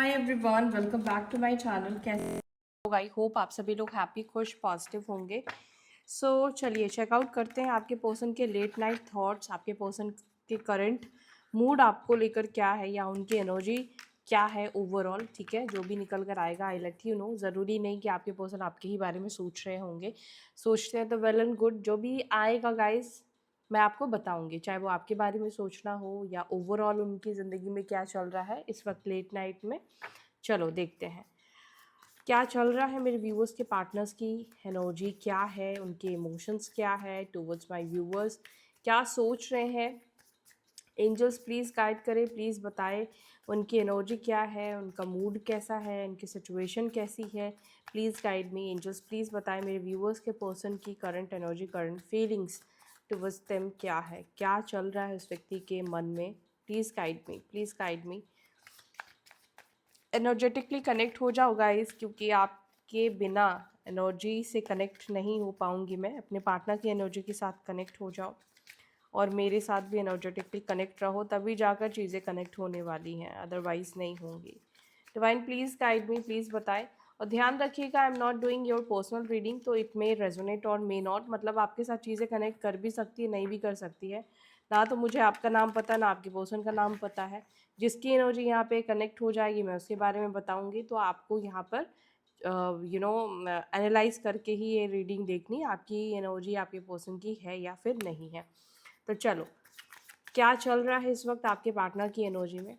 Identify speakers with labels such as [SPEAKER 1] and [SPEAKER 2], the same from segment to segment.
[SPEAKER 1] Hi everyone, welcome back to my channel. कैसे लोग? I hope आप सभी लोग हैप्पी, खुश, पॉजिटिव होंगे। चलिए चेकआउट करते हैं आपके पर्सन के लेट नाइट थॉट्स, आपके पर्सन के करंट मूड आपको लेकर क्या है, या उनकी एनर्जी क्या है ओवरऑल। ठीक है, जो भी निकल कर आएगा आई लेट यू नो। ज़रूरी नहीं कि आपके पर्सन आपके ही बारे में सोच रहे होंगे। सोचते हैं तो वेल एंड गुड, जो भी आएगा गाइज मैं आपको बताऊंगी, चाहे वो आपके बारे में सोचना हो या ओवरऑल उनकी ज़िंदगी में क्या चल रहा है इस वक्त लेट नाइट में। चलो देखते हैं क्या चल रहा है मेरे व्यूअर्स के पार्टनर्स की एनर्जी क्या है, उनके इमोशंस क्या है टुवर्ड्स माय व्यूअर्स, क्या सोच रहे हैं। एंजल्स प्लीज़ गाइड करें, प्लीज़ बताएं उनकी एनर्जी क्या है, उनका मूड कैसा है, उनकी सिचुएशन कैसी है। Please guide me angels, please बताएं मेरे व्यूअर्स के पर्सन की current energy, current feelings towards them क्या है, क्या चल रहा है उस व्यक्ति के मन में। Please guide me, please guide me. Energetically connect हो जाओ गाइस, क्योंकि आपके बिना एनर्जी से कनेक्ट नहीं हो पाऊँगी मैं। अपने पार्टनर की एनर्जी के साथ कनेक्ट हो जाओ और मेरे साथ भी एनर्जेटिकली कनेक्ट रहो, तभी जाकर चीज़ें कनेक्ट होने वाली हैं, अदरवाइज़ नहीं होंगी। Divine please guide me, please बताएं। और ध्यान रखिएगा, I am not doing your personal reading, तो इट मे रेजोनेट और मे नॉट, मतलब आपके साथ चीज़ें कनेक्ट कर भी सकती है, नहीं भी कर सकती है। ना तो मुझे आपका नाम पता, ना आपके पर्सन का नाम पता है। जिसकी एनर्जी यहाँ पे कनेक्ट हो जाएगी मैं उसके बारे में बताऊँगी, तो आपको यहाँ पर एनालाइज करके ही ये रीडिंग देखनी आपकी एनर्जी आपके पर्सन की है या फिर नहीं है। तो चलो क्या चल रहा है इस वक्त आपके पार्टनर की एनर्जी में,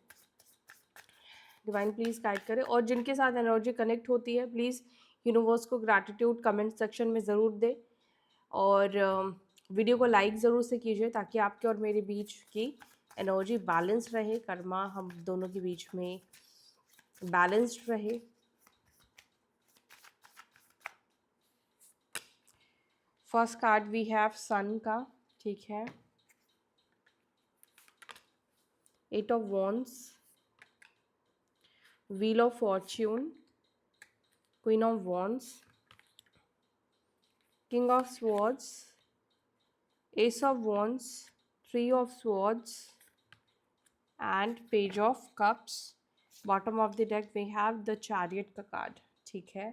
[SPEAKER 1] डिवाइन प्लीज़ गाइड करें। और जिनके साथ एनर्जी कनेक्ट होती है प्लीज़ यूनिवर्स को ग्रैटिट्यूड कमेंट सेक्शन में ज़रूर दे, और वीडियो को लाइक ज़रूर से कीजिए ताकि आपके और मेरे बीच की एनर्जी बैलेंस रहे, कर्मा हम दोनों के बीच में बैलेंस्ड रहे। First card we have sun का, ठीक है, 8 of wands, wheel of fortune, queen of wands, king of swords, ace of wands, 3 of swords and page of cups. Bottom of the deck we have the chariot का card, ठीक है।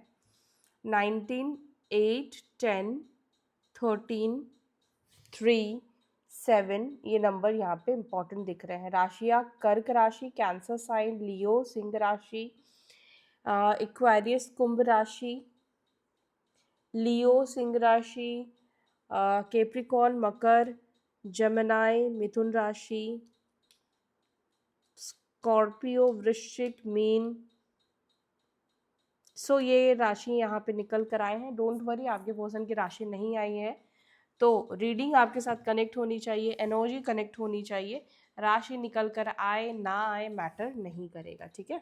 [SPEAKER 1] 19, 8, 10, 13, 3, 7 ये number यहाँ पे important दिख रहे हैं। राशियाँ कर्क राशि, कैंसर साइन, लियो सिंह राशि, एक्वेरियस कुंभ राशि, लियो सिंह राशि, कैप्रिकॉर्न मकर, जेमिनी मिथुन राशि, स्कॉर्पियो वृश्चिक मीन। ये राशि यहाँ पे निकल कर आए हैं। डोंट वरी, आपके पर्सन की राशि नहीं आई है तो रीडिंग आपके साथ कनेक्ट होनी चाहिए, एनर्जी कनेक्ट होनी चाहिए। राशि निकल कर आए ना आए मैटर नहीं करेगा, ठीक है।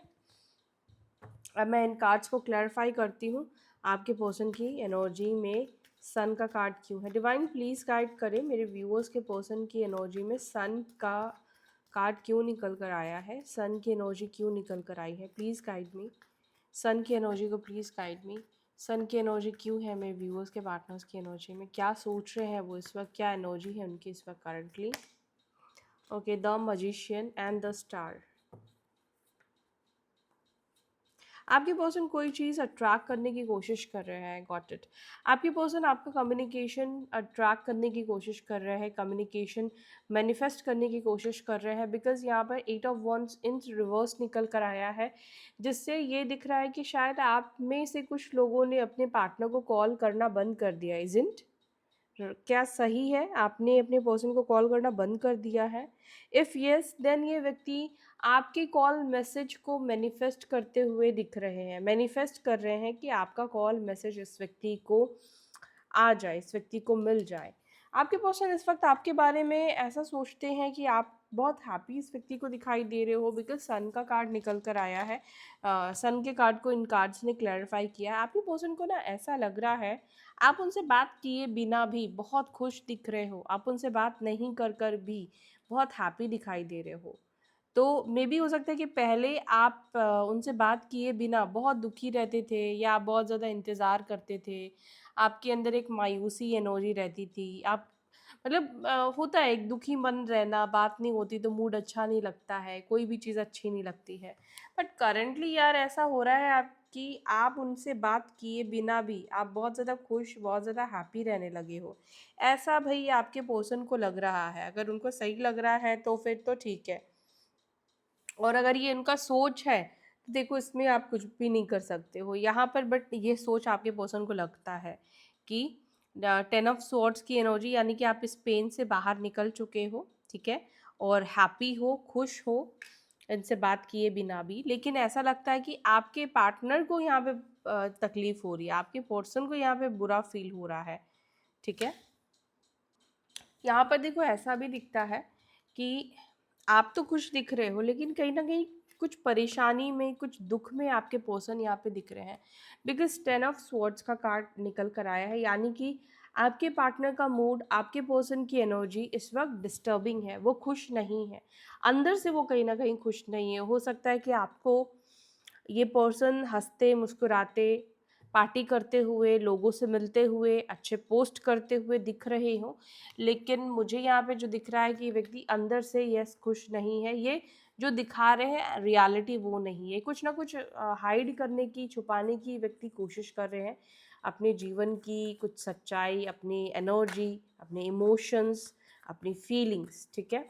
[SPEAKER 1] अब मैं इन कार्ड्स को क्लैरिफाई करती हूँ। आपके पर्सन की एनर्जी में सन का कार्ड क्यों है, डिवाइन प्लीज़ गाइड करें मेरे व्यूअर्स के पर्सन की एनर्जी में सन का कार्ड क्यों निकल कर आया है, सन की एनर्जी क्यों निकल कर आई है। प्लीज़ गाइड मी, सन की एनर्जी को प्लीज़ गाइड मी। सन की एनर्जी क्यों है मेरे व्यूअर्स के पार्टनर्स की एनर्जी में, क्या सोच रहे हैं वो इस वक्त, क्या एनर्जी है उनकी इस वक्त currently. Okay, the magician and the star. आपके पर्सन कोई चीज़ अट्रैक्ट करने की कोशिश कर रहे हैं, गॉट इट। आपके पर्सन आपका कम्युनिकेशन अट्रैक्ट करने की कोशिश कर रहे हैं, कम्युनिकेशन मैनिफेस्ट करने की कोशिश कर रहे हैं, बिकॉज यहाँ पर 8 ऑफ वॉन्ड्स इन रिवर्स निकल कर आया है, जिससे ये दिख रहा है कि शायद आप में से कुछ लोगों ने अपने पार्टनर को कॉल करना बंद कर दिया। इज़न्ट, क्या सही है, आपने अपने पर्सन को कॉल करना बंद कर दिया है? इफ़ यस देन ये व्यक्ति आपके कॉल मैसेज को मैनिफेस्ट करते हुए दिख रहे हैं, मैनिफेस्ट कर रहे हैं कि आपका कॉल मैसेज इस व्यक्ति को आ जाए, इस व्यक्ति को मिल जाए। आपके पर्सन इस वक्त आपके बारे में ऐसा सोचते हैं कि आप बहुत हैप्पी इस व्यक्ति को दिखाई दे रहे हो, बिकॉज सन का कार्ड निकल कर आया है। सन के कार्ड को इन कार्ड्स ने क्लैरिफाई किया है। आपके पर्सन को ना ऐसा लग रहा है आप उनसे बात किए बिना भी बहुत खुश दिख रहे हो, आप उनसे बात नहीं कर कर भी बहुत हैप्पी दिखाई दे रहे हो। तो मे बी हो सकता है कि पहले आप उनसे बात किए बिना बहुत दुखी रहते थे, या आप बहुत ज़्यादा इंतज़ार करते थे, आपके अंदर एक मायूसी एनर्जी रहती थी, आप मतलब होता है एक दुखी मन रहना, बात नहीं होती तो मूड अच्छा नहीं लगता है, कोई भी चीज़ अच्छी नहीं लगती है। बट करंटली यार ऐसा हो रहा है आप कि आप उनसे बात किए बिना भी आप बहुत ज़्यादा खुश, बहुत ज़्यादा हैप्पी रहने लगे हो। ऐसा भई आपके पर्सन को लग रहा है, अगर उनको सही लग रहा है तो फिर तो ठीक है। और अगर ये उनका सोच है तो देखो इसमें आप कुछ भी नहीं कर सकते हो यहाँ पर। बट ये सोच आपके पर्सन को लगता है कि 10 ऑफ स्वॉर्ड्स की एनर्जी, यानी कि आप इस पेन से बाहर निकल चुके हो, ठीक है, और हैप्पी हो, खुश हो इनसे बात किए बिना भी। लेकिन ऐसा लगता है कि आपके पार्टनर को यहाँ पे तकलीफ हो रही है, आपके पर्सन को यहाँ पे बुरा फील हो रहा है, ठीक है। यहाँ पर देखो ऐसा भी दिखता है कि आप तो खुश दिख रहे हो, लेकिन कहीं ना कहीं कुछ परेशानी में, कुछ दुख में आपके पर्सन यहाँ पे दिख रहे हैं। बिकॉज 10 ऑफ स्वॉर्ड्स का कार्ड निकल कर आया है, यानी कि आपके पार्टनर का मूड, आपके पर्सन की एनर्जी इस वक्त डिस्टर्बिंग है, वो खुश नहीं है, अंदर से वो कहीं ना कहीं खुश नहीं है। हो सकता है कि आपको ये पर्सन हंसते मुस्कुराते, पार्टी करते हुए, लोगों से मिलते हुए, अच्छे पोस्ट करते हुए दिख रहे हो, लेकिन मुझे यहाँ पे जो दिख रहा है कि ये व्यक्ति अंदर से यस खुश नहीं है। ये जो दिखा रहे हैं रियलिटी वो नहीं है, कुछ ना कुछ हाइड करने की, छुपाने की व्यक्ति कोशिश कर रहे हैं, अपने जीवन की कुछ सच्चाई, अपनी एनर्जी, अपने इमोशंस, अपनी फीलिंग्स, ठीक है।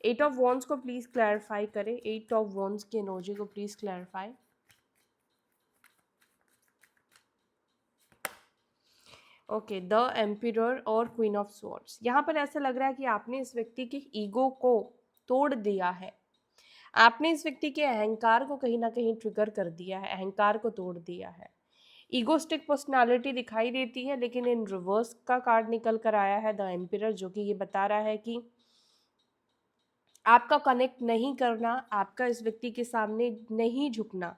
[SPEAKER 1] 8 ऑफ वॉन्ड्स को प्लीज़ क्लैरिफाई करें, 8 ऑफ वॉन्ड्स की एनर्जी को प्लीज़ क्लैरिफाई। ओके, द एम्पिरर और क्वीन ऑफ स्वॉर्ड्स। यहाँ पर ऐसा लग रहा है कि आपने इस व्यक्ति के ईगो को तोड़ दिया है, आपने इस व्यक्ति के अहंकार को कहीं ना कहीं ट्रिगर कर दिया है, अहंकार को तोड़ दिया है। ईगोस्टिक पर्सनालिटी दिखाई देती है, लेकिन इन रिवर्स का कार्ड निकल कर आया है द एम्पिरर, जो कि ये बता रहा है कि आपका कनेक्ट नहीं करना, आपका इस व्यक्ति के सामने नहीं झुकना,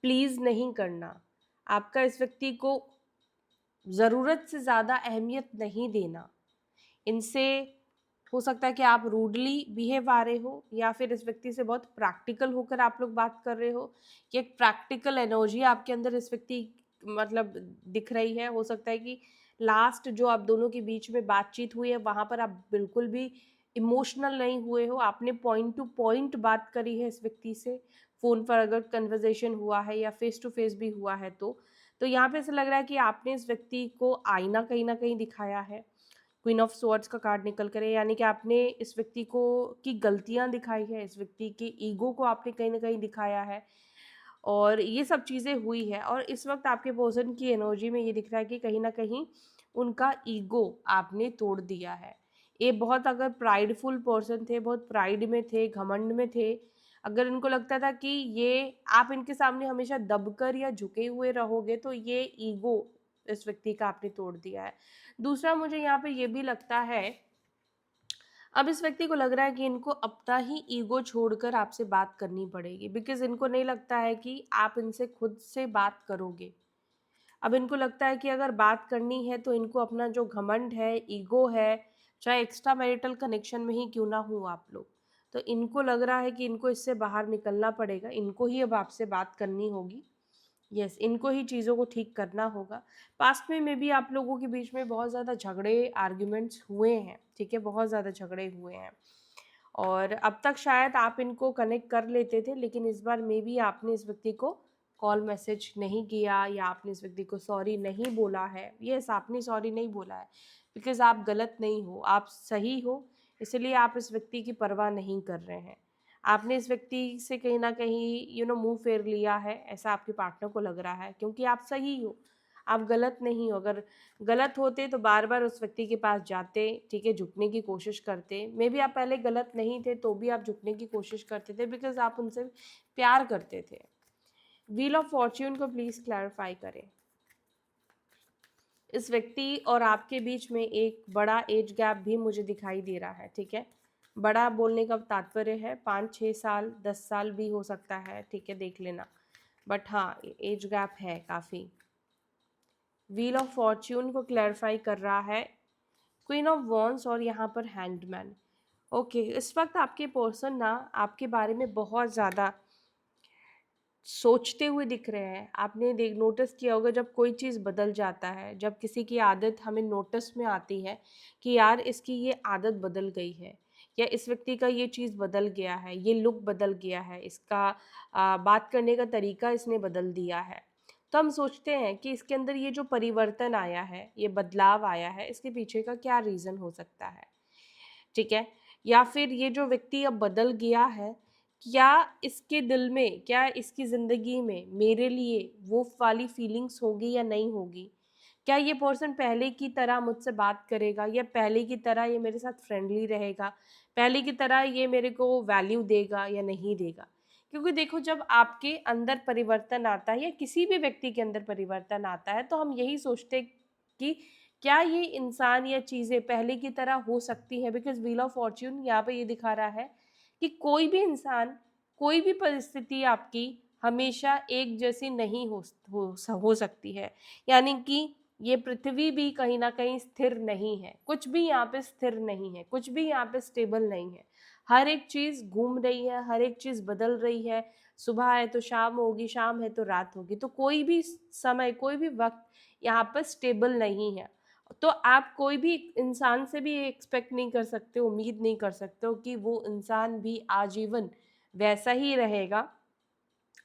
[SPEAKER 1] प्लीज नहीं करना, आपका इस व्यक्ति को ज़रूरत से ज़्यादा अहमियत नहीं देना, इनसे हो सकता है कि आप रूडली बिहेव आ रहे हो, या फिर इस व्यक्ति से बहुत प्रैक्टिकल होकर आप लोग बात कर रहे हो, कि एक प्रैक्टिकल एनर्जी आपके अंदर इस व्यक्ति मतलब दिख रही है। हो सकता है कि लास्ट जो आप दोनों के बीच में बातचीत हुई है वहाँ पर आप बिल्कुल भी इमोशनल नहीं हुए हो, आपने पॉइंट टू पॉइंट बात करी है इस व्यक्ति से, फ़ोन पर अगर कन्वर्जेशन हुआ है या फेस टू फेस भी हुआ है तो यहाँ पे ऐसा लग रहा है कि आपने इस व्यक्ति को आईना कहीं ना कहीं दिखाया है। क्वीन ऑफ स्वॉर्ड्स का कार्ड निकल कर है, यानी कि आपने इस व्यक्ति को की गलतियां दिखाई है, इस व्यक्ति के ईगो को आपने कहीं ना कहीं दिखाया है, और ये सब चीज़ें हुई है। और इस वक्त आपके पर्सन की एनर्जी में ये दिख रहा है कि कहीं ना कहीं उनका ईगो आपने तोड़ दिया है। ये बहुत अगर प्राइडफुल पर्सन थे, बहुत प्राइड में थे, घमंड में थे, अगर इनको लगता था कि ये आप इनके सामने हमेशा दबकर या झुके हुए रहोगे, तो ये ईगो इस व्यक्ति का आपने तोड़ दिया है। दूसरा मुझे यहाँ पे ये भी लगता है, अब इस व्यक्ति को लग रहा है कि इनको अपना ही ईगो छोड़कर आपसे बात करनी पड़ेगी, बिकॉज इनको नहीं लगता है कि आप इनसे खुद से बात करोगे। अब इनको लगता है कि अगर बात करनी है तो इनको अपना जो घमंड है, ईगो है, चाहे एक्स्ट्रा मैरिटल कनेक्शन में ही क्यों ना हो आप लोग, तो इनको लग रहा है कि इनको इससे बाहर निकलना पड़ेगा, इनको ही अब आपसे बात करनी होगी। यस, इनको ही चीज़ों को ठीक करना होगा। पास्ट में भी आप लोगों के बीच में बहुत ज़्यादा झगड़े, आर्ग्यूमेंट्स हुए हैं, ठीक है, बहुत ज़्यादा झगड़े हुए हैं, और अब तक शायद आप इनको कनेक्ट कर लेते थे, लेकिन इस बार मे बी आपने इस व्यक्ति को कॉल मैसेज नहीं किया, या आपने इस व्यक्ति को सॉरी नहीं बोला है। यस, आपने सॉरी नहीं बोला है, बिकॉज आप गलत नहीं हो, आप सही हो, इसलिए आप इस व्यक्ति की परवाह नहीं कर रहे हैं। आपने इस व्यक्ति से कहीं ना कहीं मुंह फेर लिया है, ऐसा आपके पार्टनर को लग रहा है, क्योंकि आप सही हो, आप गलत नहीं हो। अगर गलत होते तो बार बार उस व्यक्ति के पास जाते, ठीक है, झुकने की कोशिश करते। मे बी आप पहले गलत नहीं थे तो भी आप झुकने की कोशिश करते थे, बिकॉज आप उनसे प्यार करते थे। व्हील ऑफ फॉर्च्यून को प्लीज़ क्लैरिफाई करें। इस व्यक्ति और आपके बीच में एक बड़ा एज गैप भी मुझे दिखाई दे रहा है, ठीक है। बड़ा बोलने का तात्पर्य है 5-6 साल, 10 साल भी हो सकता है, ठीक है, देख लेना, बट हाँ एज गैप है काफ़ी। व्हील ऑफ फॉर्च्यून को क्लैरिफाई कर रहा है क्वीन ऑफ वॉन्स और यहाँ पर हैंग्ड मैन। ओके, इस वक्त आपके पर्सन ना आपके बारे में बहुत ज़्यादा सोचते हुए दिख रहे हैं। आपने देख नोटिस किया होगा जब कोई चीज़ बदल जाता है, जब किसी की आदत हमें नोटिस में आती है कि यार इसकी ये आदत बदल गई है, या इस व्यक्ति का ये चीज़ बदल गया है, ये लुक बदल गया है, इसका बात करने का तरीका इसने बदल दिया है। तो हम सोचते हैं कि इसके अंदर ये जो परिवर्तन आया है, ये बदलाव आया है, इसके पीछे का क्या रीज़न हो सकता है, ठीक है? या फिर ये जो व्यक्ति अब बदल गया है, क्या इसके दिल में, क्या इसकी ज़िंदगी में मेरे लिए वो वाली फीलिंग्स होगी या नहीं होगी? क्या ये पर्सन पहले की तरह मुझसे बात करेगा, या पहले की तरह ये मेरे साथ फ्रेंडली रहेगा, पहले की तरह ये मेरे को वैल्यू देगा या नहीं देगा? क्योंकि देखो, जब आपके अंदर परिवर्तन आता है या किसी भी व्यक्ति के अंदर परिवर्तन आता है, तो हम यही सोचते हैं कि क्या ये इंसान या चीज़ें पहले की तरह हो सकती हैं, बिकॉज व्हील ऑफ फॉर्च्यून यहाँ पे ये दिखा रहा है कि कोई भी इंसान, कोई भी परिस्थिति आपकी हमेशा एक जैसी नहीं हो सकती है। यानी कि ये पृथ्वी भी कहीं ना कहीं स्थिर नहीं है, कुछ भी यहाँ पे स्थिर नहीं है, कुछ भी यहाँ पे स्टेबल नहीं है। हर एक चीज़ घूम रही है, हर एक चीज़ बदल रही है। सुबह है तो शाम होगी, शाम है तो रात होगी, तो कोई भी समय, कोई भी वक्त यहाँ पर स्टेबल नहीं है। तो आप कोई भी इंसान से भी एक्सपेक्ट नहीं कर सकते, उम्मीद नहीं कर सकते हो कि वो इंसान भी आजीवन वैसा ही रहेगा।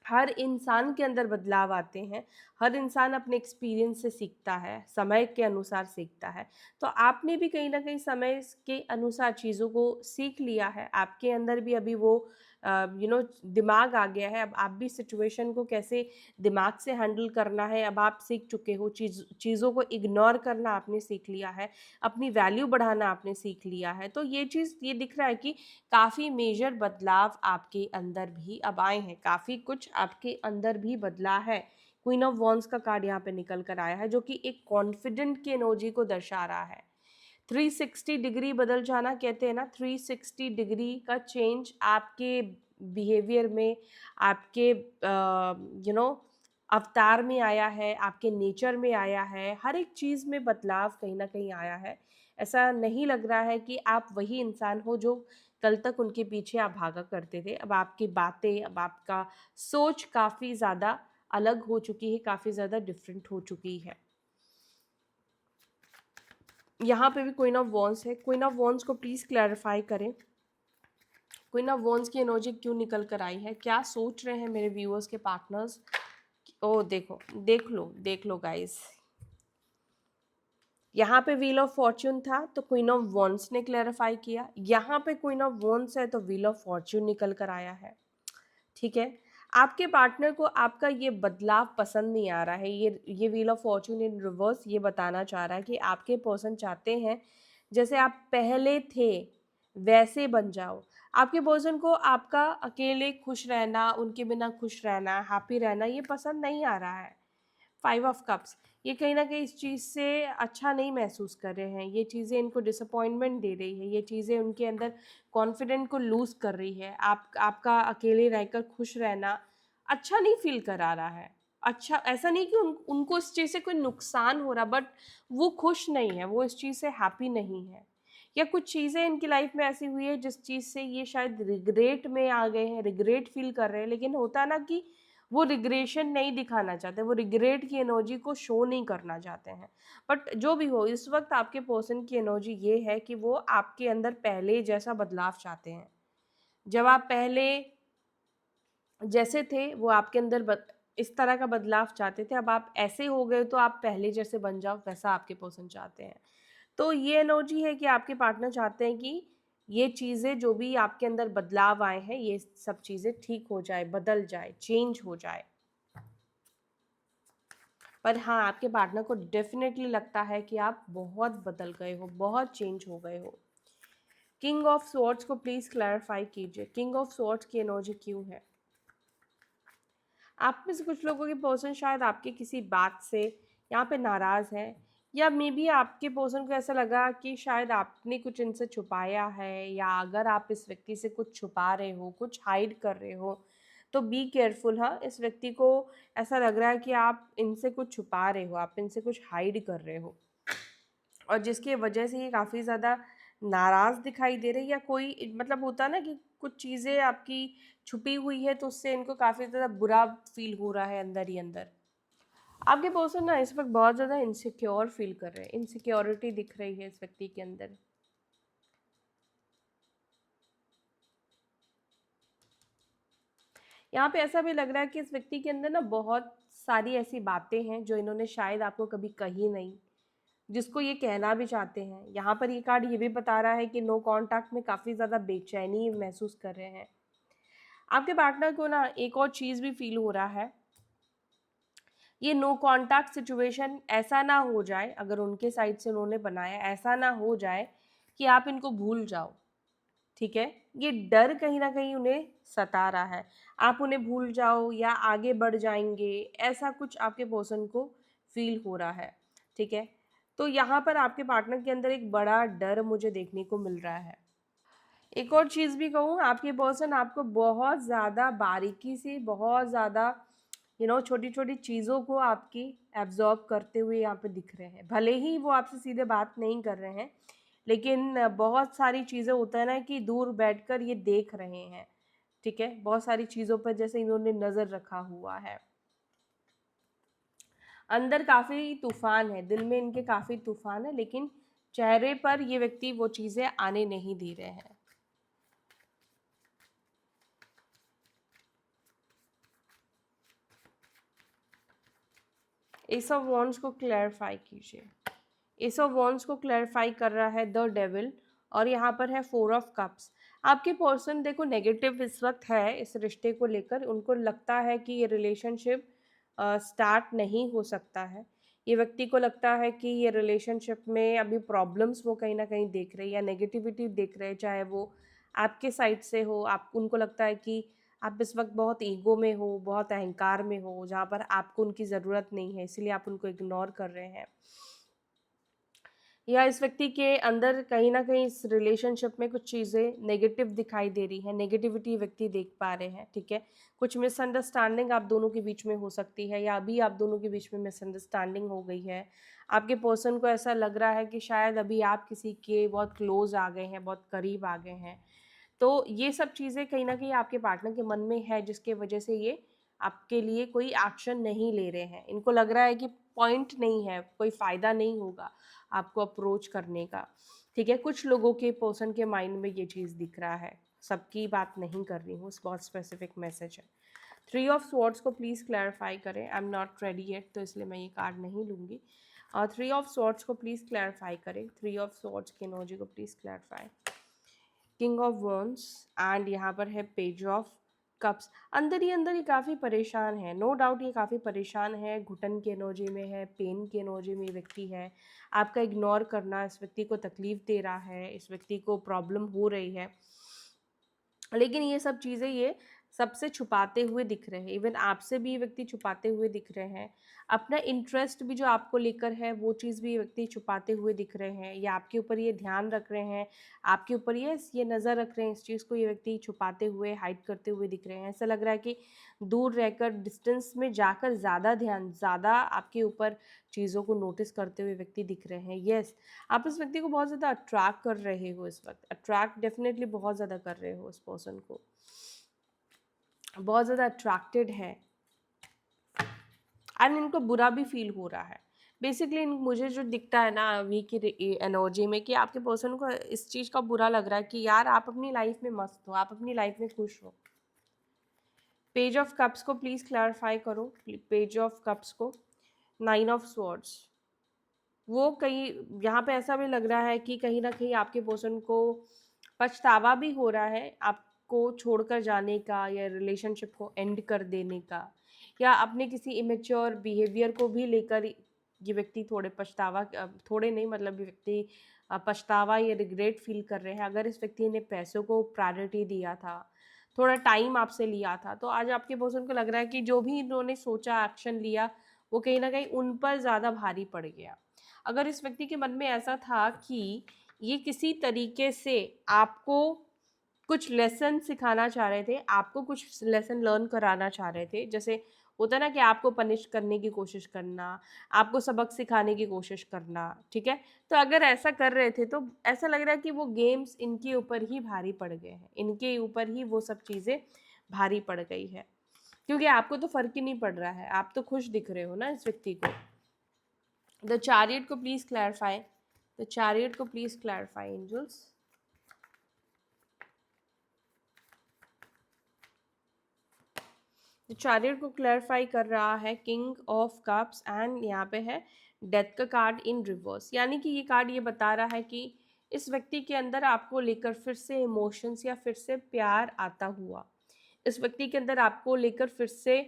[SPEAKER 1] हर इंसान के अंदर बदलाव आते हैं, हर इंसान अपने एक्सपीरियंस से सीखता है, समय के अनुसार सीखता है। तो आपने भी कहीं ना कहीं समय के अनुसार चीज़ों को सीख लिया है, आपके अंदर भी अभी वो दिमाग आ गया है। अब आप भी सिचुएशन को कैसे दिमाग से हैंडल करना है, अब आप सीख चुके हो। चीज़ों को इग्नोर करना आपने सीख लिया है, अपनी वैल्यू बढ़ाना आपने सीख लिया है। तो ये चीज़, ये दिख रहा है कि काफ़ी मेजर बदलाव आपके अंदर भी अब आए हैं, काफ़ी कुछ आपके अंदर भी बदला है। क्वीन ऑफ वॉन्स का कार्ड यहाँ पे निकल कर आया है, जो कि एक कॉन्फिडेंट की एनर्जी को दर्शा रहा है। 360 डिग्री बदल जाना कहते हैं ना, 360 डिग्री का चेंज आपके बिहेवियर में, आपके अवतार में आया है, आपके नेचर में आया है, हर एक चीज़ में बदलाव कहीं ना कहीं आया है। ऐसा नहीं लग रहा है कि आप वही इंसान हो जो कल तक उनके पीछे आप भागा करते थे। अब आपकी बातें, अब आपका सोच काफ़ी ज़्यादा अलग हो चुकी है, काफ़ी ज़्यादा डिफरेंट हो चुकी है। यहाँ पे भी क्वीन ऑफ वॉन्स है। क्वीन ऑफ वॉन्स को प्लीज़ क्लैरिफाई करें, क्वीन ऑफ वॉन्स की एनर्जी क्यों निकल कर आई है, क्या सोच रहे हैं मेरे व्यूअर्स के पार्टनर्स। ओ देखो, देख लो गाइस, यहाँ पे व्हील ऑफ फॉर्च्यून था तो क्वीन ऑफ वॉन्स ने क्लैरिफाई किया, यहाँ पे क्वीन ऑफ वॉन्स है तो व्हील ऑफ फॉर्च्यून निकल कर आया है, ठीक है। आपके पार्टनर को आपका ये बदलाव पसंद नहीं आ रहा है। ये wheel of Fortune in reverse ये बताना चाह रहा है कि आपके पर्सन चाहते हैं जैसे आप पहले थे वैसे बन जाओ। आपके पर्सन को आपका अकेले खुश रहना, उनके बिना खुश रहना, हैप्पी रहना ये पसंद नहीं आ रहा है। 5 ऑफ कप्स, ये कहीं ना कहीं इस चीज़ से अच्छा नहीं महसूस कर रहे हैं। ये चीज़ें इनको डिसअपॉइंटमेंट दे रही है, ये चीज़ें उनके अंदर कॉन्फिडेंट को लूज़ कर रही है। आपका अकेले रहकर खुश रहना अच्छा नहीं फील करा रहा है। अच्छा, ऐसा नहीं कि उनको इस चीज़ से कोई नुकसान हो रहा, बट वो खुश नहीं है, वो इस चीज़ से हैप्पी नहीं है। या कुछ चीज़ें इनकी लाइफ में ऐसी हुई है जिस चीज़ से ये शायद रिग्रेट में आ गए हैं, रिग्रेट फील कर रहे हैं। लेकिन होता ना कि वो रिग्रेशन नहीं दिखाना चाहते, वो रिग्रेट की एनर्जी को शो नहीं करना चाहते हैं। बट जो भी हो, इस वक्त आपके पर्सन की एनर्जी ये है कि वो आपके अंदर पहले जैसा बदलाव चाहते हैं। जब आप पहले जैसे थे वो आपके अंदर इस तरह का बदलाव चाहते थे, अब आप ऐसे हो गए तो आप पहले जैसे बन जाओ, वैसा आपके पर्सन चाहते हैं। तो ये एनर्जी है कि आपके पार्टनर चाहते हैं कि ये चीज़ें जो भी आपके अंदर बदलाव आए हैं, ये सब चीज़ें ठीक हो जाए, बदल जाए, चेंज हो जाए। पर हाँ, आपके पार्टनर को डेफिनेटली लगता है कि आप बहुत बदल गए हो, बहुत चेंज हो गए हो। किंग ऑफ स्वॉर्ड्स को प्लीज़ क्लैरिफाई कीजिए, किंग ऑफ स्वॉर्ड्स की एनर्जी क्यों है। आप में से कुछ लोगों के पर्सन शायद आपके किसी बात से यहाँ पे नाराज़ है, या मे बी आपके पर्सन को ऐसा लगा कि शायद आपने कुछ इनसे छुपाया है, या अगर आप इस व्यक्ति से कुछ छुपा रहे हो, कुछ हाइड कर रहे हो, तो बी केयरफुल। हाँ, इस व्यक्ति को ऐसा लग रहा है कि आप इनसे कुछ छुपा रहे हो, आप इनसे कुछ हाइड कर रहे हो, और जिसकी वजह से ये काफ़ी ज़्यादा नाराज़ दिखाई दे रहे हैं, या कोई मतलब होता है ना कि कुछ चीज़ें आपकी छुपी हुई है तो उससे इनको काफ़ी ज़्यादा बुरा फील हो रहा है अंदर ही अंदर। आपके पर्सन ना इस वक्त बहुत ज़्यादा इनसिक्योर फील कर रहे हैं, इनसिक्योरिटी दिख रही है इस व्यक्ति के अंदर। यहाँ पे ऐसा भी लग रहा है कि इस व्यक्ति के अंदर ना बहुत सारी ऐसी बातें हैं जो इन्होंने शायद आपको कभी कही नहीं, जिसको ये कहना भी चाहते हैं। यहाँ पर ये कार्ड ये भी बता रहा है कि नो कांटेक्ट में काफ़ी ज़्यादा बेचैनी महसूस कर रहे हैं। आपके पार्टनर को ना एक और चीज़ भी फील हो रहा है, ये नो कांटेक्ट सिचुएशन ऐसा ना हो जाए, अगर उनके साइड से उन्होंने बनाया, ऐसा ना हो जाए कि आप इनको भूल जाओ। ठीक है, ये डर कहीं ना कहीं उन्हें सता रहा है, आप उन्हें भूल जाओ या आगे बढ़ जाएंगे, ऐसा कुछ आपके पर्सन को फील हो रहा है। ठीक है, तो यहाँ पर आपके पार्टनर के अंदर एक बड़ा डर मुझे देखने को मिल रहा है। एक और चीज़ भी कहूँ, आपके पर्सन आपको बहुत ज़्यादा बारीकी से, बहुत ज़्यादा छोटी छोटी चीज़ों को आपकी एब्जॉर्ब करते हुए यहाँ पे दिख रहे हैं। भले ही वो आपसे सीधे बात नहीं कर रहे हैं, लेकिन बहुत सारी चीज़ें होता है ना कि दूर बैठकर ये देख रहे हैं। ठीक है, बहुत सारी चीज़ों पर जैसे इन्होंने नज़र रखा हुआ है। अंदर काफ़ी तूफान है, दिल में इनके काफ़ी तूफान है, लेकिन चेहरे पर ये व्यक्ति वो चीज़ें आने नहीं दे रहे हैं। एस ऑफ वॉन्ड्स को क्लैरिफाई कीजिए। एस ऑफ वॉन्ड्स को क्लैरिफाई कर रहा है द डेविल, और यहाँ पर है 4 ऑफ कप्स। आपके पर्सन देखो नेगेटिव इस वक्त है इस रिश्ते को लेकर, उनको लगता है कि ये रिलेशनशिप स्टार्ट नहीं हो सकता है। ये व्यक्ति को लगता है कि ये रिलेशनशिप में अभी प्रॉब्लम्स वो कहीं ना कहीं देख रहे हैं या नेगेटिविटी देख रहे हैं, चाहे वो आपके साइड से हो। आप उनको लगता है कि आप इस वक्त बहुत ईगो में हो, बहुत अहंकार में हो, जहाँ पर आपको उनकी ज़रूरत नहीं है, इसलिए आप उनको इग्नोर कर रहे हैं। या इस व्यक्ति के अंदर कहीं ना कहीं इस रिलेशनशिप में कुछ चीज़ें नेगेटिव दिखाई दे रही है, नेगेटिविटी व्यक्ति देख पा रहे हैं। ठीक है, कुछ मिसअंडरस्टैंडिंग आप दोनों के बीच में हो सकती है, या अभी आप दोनों के बीच में मिसअंडरस्टैंडिंग हो गई है। आपके पर्सन को ऐसा लग रहा है कि शायद अभी आप किसी के बहुत क्लोज आ गए हैं, बहुत करीब आ गए हैं। तो ये सब चीज़ें कहीं ना कहीं आपके पार्टनर के मन में है, जिसके वजह से ये आपके लिए कोई एक्शन नहीं ले रहे हैं। इनको लग रहा है कि पॉइंट नहीं है, कोई फ़ायदा नहीं होगा आपको अप्रोच करने का। ठीक है, कुछ लोगों के पर्सन के माइंड में ये चीज़ दिख रहा है, सबकी बात नहीं कर रही हूँ, बहुत स्पेसिफिक मैसेज है। 3 ऑफ स्वॉर्ड्स को प्लीज़ क्लैरिफाई करें। I am not ready yet, तो इसलिए मैं ये कार्ड नहीं लूँगी। 3 ऑफ स्वॉर्ड्स को प्लीज़ क्लैरिफाई करें। 3 ऑफ स्वॉर्ड्स की एनर्जी को please clarify. King of wands, and यहाँ पर है पेज ऑफ कप्स। अंदर ही अंदर ये काफ़ी परेशान है, नो डाउट ये काफ़ी परेशान है, घुटन की एनर्जी में है, पेन की एनर्जी में ये व्यक्ति है। आपका इग्नोर करना इस व्यक्ति को तकलीफ दे रहा है, इस व्यक्ति को प्रॉब्लम हो रही है, लेकिन ये सब चीज़ें ये सबसे छुपाते हुए दिख रहे हैं। इवन आपसे भी ये व्यक्ति छुपाते हुए दिख रहे हैं। अपना इंटरेस्ट भी जो आपको लेकर है वो चीज़ भी ये व्यक्ति छुपाते हुए दिख रहे हैं, या आपके ऊपर ये ध्यान रख रहे हैं, आपके ऊपर ये नज़र रख रहे हैं, इस चीज़ को ये व्यक्ति छुपाते हुए, हाइड करते हुए दिख रहे हैं। ऐसा लग रहा है कि दूर रहकर, डिस्टेंस में जाकर ज़्यादा ध्यान, ज़्यादा आपके ऊपर चीज़ों को नोटिस करते हुए व्यक्ति दिख रहे हैं। येस, आप इस व्यक्ति को बहुत ज़्यादा अट्रैक्ट कर रहे हो इस वक्त, अट्रैक्ट डेफिनेटली बहुत ज़्यादा कर रहे हो, इस पर्सन को बहुत ज़्यादा अट्रैक्टेड है, एंड इनको बुरा भी फील हो रहा है। बेसिकली मुझे जो दिखता है ना अभी की एनर्जी में, कि आपके पर्सन को इस चीज़ का बुरा लग रहा है कि यार आप अपनी लाइफ में मस्त हो, आप अपनी लाइफ में खुश हो। पेज ऑफ कप्स को प्लीज़ क्लैरिफाई करो। पेज ऑफ कप्स को 9 ऑफ स्वॉर्ड्स, वो कहीं यहाँ पे ऐसा भी लग रहा है कि कहीं ना कहीं आपके पर्सन को पछतावा भी हो रहा है आपको छोड़कर जाने का, या रिलेशनशिप को एंड कर देने का, या अपने किसी इमेच्योर बिहेवियर को भी लेकर ये व्यक्ति थोड़े पछतावा, थोड़े नहीं मतलब ये व्यक्ति पछतावा या रिग्रेट फील कर रहे हैं। अगर इस व्यक्ति ने पैसों को प्रायोरिटी दिया था, थोड़ा टाइम आपसे लिया था, तो आज आपके पर्सन को लग रहा है कि जो भी इन्होंने सोचा, एक्शन लिया, वो कहीं ना कहीं उन पर ज़्यादा भारी पड़ गया। अगर इस व्यक्ति के मन में ऐसा था कि ये किसी तरीके से आपको कुछ लेसन सिखाना चाह रहे थे, आपको कुछ लेसन लर्न कराना चाह रहे थे, जैसे होता है ना कि आपको पनिश करने की कोशिश करना, आपको सबक सिखाने की कोशिश करना, ठीक है। तो अगर ऐसा कर रहे थे तो ऐसा लग रहा है कि वो गेम्स इनके ऊपर ही भारी पड़ गए हैं, इनके ऊपर ही वो सब चीज़ें भारी पड़ गई है, क्योंकि आपको तो फर्क ही नहीं पड़ रहा है, आप तो खुश दिख रहे हो ना इस व्यक्ति को। द चैरियट को प्लीज क्लैरिफाई, द चैरियट को please clarify angels. The chariot को क्लैरिफाई कर रहा है किंग ऑफ कप्स एंड यहाँ पे है डेथ का कार्ड इन रिवर्स, यानी कि ये कार्ड ये बता रहा है कि इस व्यक्ति के अंदर आपको लेकर फिर से इमोशंस या फिर से प्यार आता हुआ, इस व्यक्ति के अंदर आपको लेकर फिर से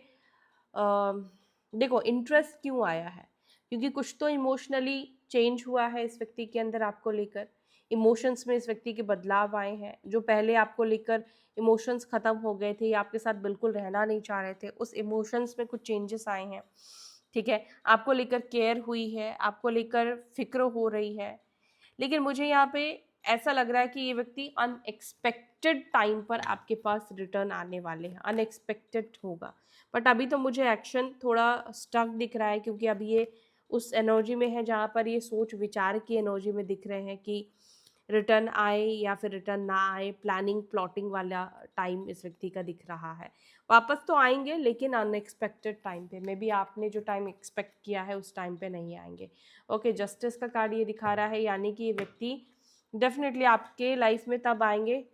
[SPEAKER 1] देखो इंटरेस्ट क्यों आया है, क्योंकि कुछ तो इमोशनली चेंज हुआ है इस व्यक्ति के अंदर आपको लेकर, इमोशंस में इस व्यक्ति के बदलाव आए हैं, जो पहले आपको लेकर इमोशंस खत्म हो गए थे या आपके साथ बिल्कुल रहना नहीं चाह रहे थे, उस इमोशंस में कुछ चेंजेस आए हैं, ठीक है। आपको लेकर केयर हुई है, आपको लेकर फिक्र हो रही है, लेकिन मुझे यहाँ पे ऐसा लग रहा है कि ये व्यक्ति अनएक्सपेक्टेड टाइम पर आपके पास रिटर्न आने वाले हैं, अनएक्सपेक्टेड होगा। बट अभी तो मुझे एक्शन थोड़ा स्टक दिख रहा है, क्योंकि अभी ये उस एनर्जी में है जहाँ पर ये सोच विचार की एनर्जी में दिख रहे हैं कि रिटर्न आए या फिर रिटर्न ना आए, प्लानिंग प्लॉटिंग वाला टाइम इस व्यक्ति का दिख रहा है। वापस तो आएंगे लेकिन अनएक्सपेक्टेड टाइम पे, मे बी आपने जो टाइम एक्सपेक्ट किया है उस टाइम पे नहीं आएंगे। ओके, जस्टिस का कार्ड ये दिखा रहा है, यानी कि ये व्यक्ति डेफिनेटली आपके लाइफ में तब आएंगे,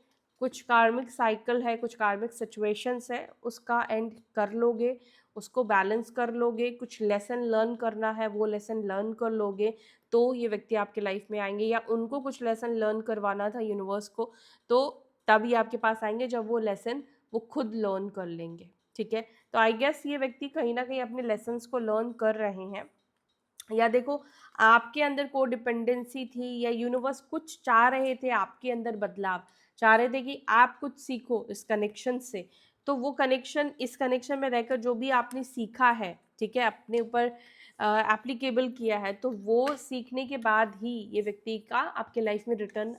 [SPEAKER 1] कुछ कार्मिक साइकिल है, कुछ कार्मिक सिचुएशंस है, उसका एंड कर लोगे, उसको बैलेंस कर लोगे, कुछ लेसन लर्न करना है वो लेसन लर्न कर लोगे, तो ये व्यक्ति आपके लाइफ में आएंगे, या उनको कुछ लेसन लर्न करवाना था यूनिवर्स को, तो तभी आपके पास आएंगे जब वो लेसन वो खुद लर्न कर लेंगे, ठीक है। तो आई गेस ये व्यक्ति कहीं ना कहीं अपने लेसन्स को लर्न कर रहे हैं, या देखो आपके अंदर को डिपेंडेंसी थी, या यूनिवर्स कुछ चाह रहे थे आपके अंदर बदलाव, चाह रहे थे कि आप कुछ सीखो इस कनेक्शन से, तो वो कनेक्शन, इस कनेक्शन में रहकर जो भी आपने सीखा है, ठीक है, अपने ऊपर एप्लीकेबल किया है, तो वो सीखने के बाद ही ये व्यक्ति का आपके लाइफ में रिटर्न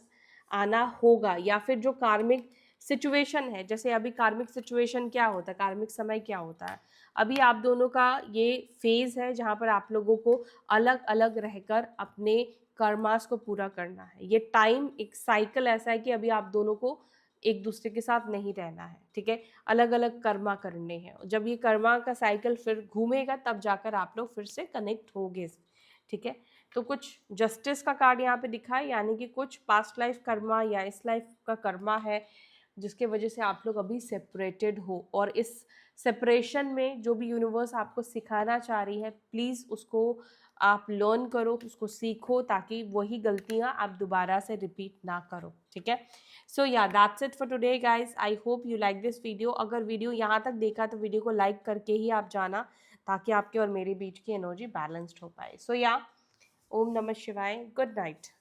[SPEAKER 1] आना होगा, या फिर जो कार्मिक सिचुएशन है, जैसे अभी कार्मिक सिचुएशन क्या होता है, कार्मिक समय क्या होता है, अभी आप दोनों का ये फेज है जहाँ पर आप लोगों को अलग अलग रहकर अपने कर्मास को पूरा करना है। ये टाइम एक साइकिल ऐसा है कि अभी आप दोनों को एक दूसरे के साथ नहीं रहना है, ठीक है, अलग अलग कर्मा करने हैं। जब ये कर्मा का साइकिल फिर घूमेगा तब जाकर आप लोग फिर से कनेक्ट होगे, ठीक है। तो कुछ जस्टिस का कार्ड यहाँ पे दिखा है, यानी कि कुछ पास्ट लाइफ कर्मा या इस लाइफ का कर्मा है जिसके वजह से आप लोग अभी सेपरेटेड हो, और इस सेपरेशन में जो भी यूनिवर्स आपको सिखाना चाह रही है, प्लीज़ उसको आप लर्न करो, उसको सीखो, ताकि वही गलतियां आप दोबारा से रिपीट ना करो, ठीक है। सो या that's it for today guys, I hope you like this video. अगर वीडियो यहाँ तक देखा तो वीडियो को लाइक करके ही आप जाना, ताकि आपके और मेरे बीच की एनर्जी बैलेंस्ड हो पाए। सो या ओम नमः शिवाय, गुड नाइट।